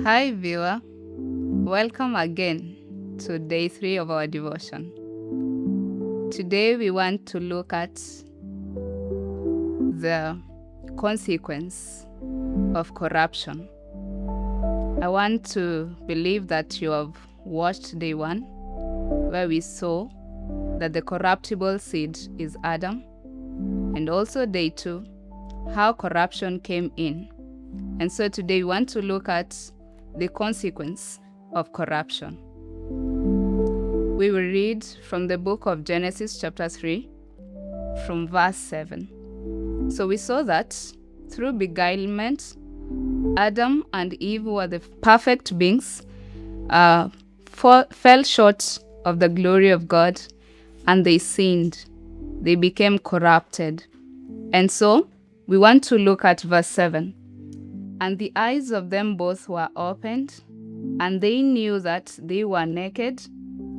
Hi, viewer. Welcome again to day 3 of our devotion. Today, we want to look at the consequence of corruption. I want to believe that you have watched day 1, where we saw that the corruptible seed is Adam, and also day 2, how corruption came in. And so today, we want to look at the consequence of corruption. We will read from the book of Genesis chapter 3 from verse 7. So we saw that through beguilement, Adam and Eve were the perfect beings, fell short of the glory of God, and they sinned. They became corrupted. And so we want to look at verse 7. And the eyes of them both were opened, and they knew that they were naked,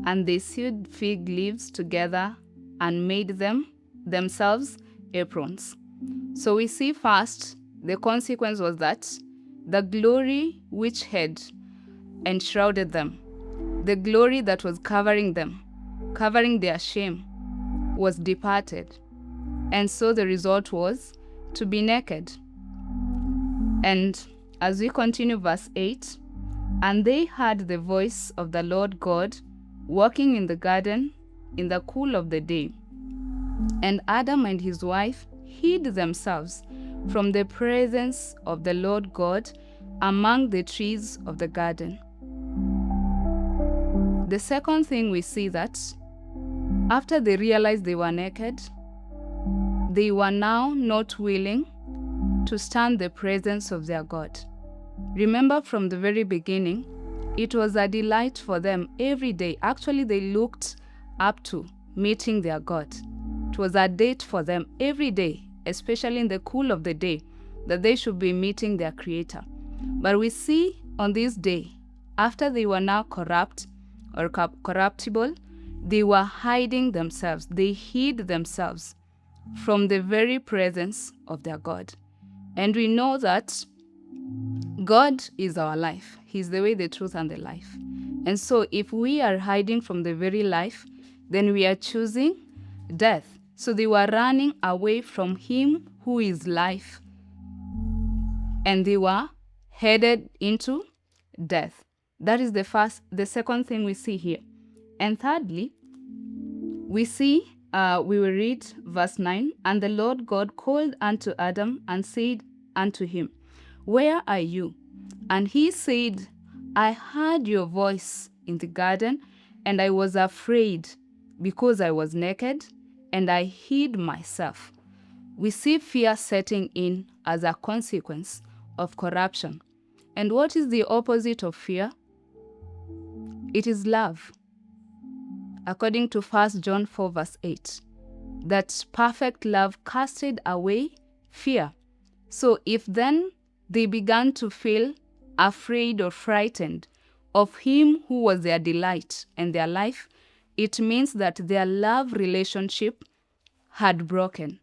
and they sewed fig leaves together and made themselves aprons. So we see first, the consequence was that the glory which had enshrouded them, the glory that was covering them, covering their shame, was departed. And so the result was to be naked. And as we continue verse 8, and they heard the voice of the Lord God walking in the garden in the cool of the day. And Adam and his wife hid themselves from the presence of the Lord God among the trees of the garden. The second thing we see that after they realized they were naked, they were now not willing to stand the presence of their God. Remember, from the very beginning, it was a delight for them every day. Actually, they looked up to meeting their God. It was a date for them every day, especially in the cool of the day, that they should be meeting their Creator. But we see on this day, after they were now corrupt or corruptible, they were hiding themselves. They hid themselves from the very presence of their God. And we know that God is our life. He's the way, the truth, and the life. And so if we are hiding from the very life, then we are choosing death. So they were running away from Him who is life. And they were headed into death. That is the second thing we see here. And thirdly, we see, we will read verse 9. And the Lord God called unto Adam and said unto him, Where are you? And he said, I heard your voice in the garden, and I was afraid because I was naked, and I hid myself. We see fear setting in as a consequence of corruption. And what is the opposite of fear? It is love. According to 1 John 4 verse 8, that perfect love casted away fear. So if then they began to feel afraid or frightened of Him who was their delight and their life, it means that their love relationship had broken.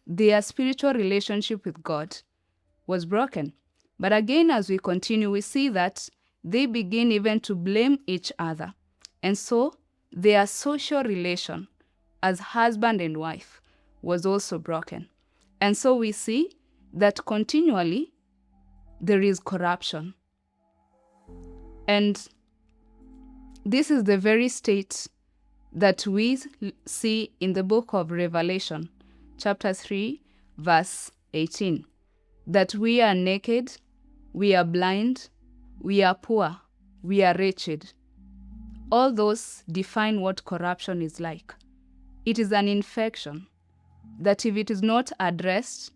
Their spiritual relationship with God was broken. But again, as we continue, we see that they begin even to blame each other. And so their social relation as husband and wife was also broken. And so we see that continually there is corruption. And this is the very state that we see in the book of Revelation, chapter 3, verse 18, that we are naked, we are blind, we are poor, we are wretched. All those define what corruption is like. It is an infection that if it is not addressed,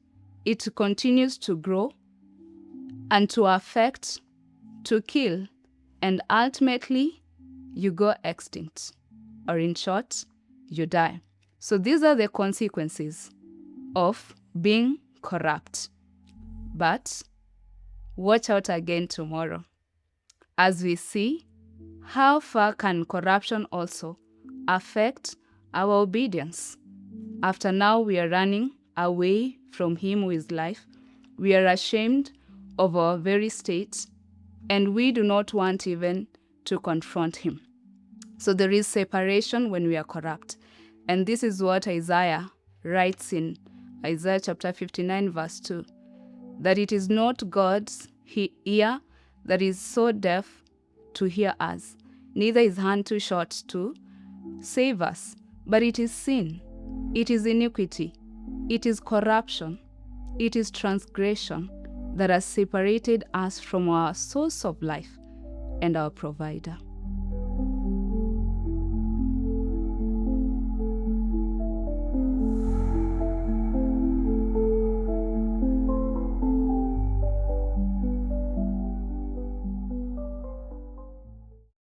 it continues to grow and to affect, to kill, and ultimately you go extinct. Or in short, you die. So these are the consequences of being corrupt. But watch out again tomorrow as we see how far can corruption also affect our obedience. After now we are running away from Him who is life, we are ashamed of our very state, and we do not want even to confront him. So there is separation when we are corrupt. And this is what Isaiah writes in Isaiah chapter 59 verse 2, that it is not God's ear that is so deaf to hear us, neither his hand too short to save us, but it is sin, it is iniquity, it is corruption, it is transgression that has separated us from our source of life and our provider.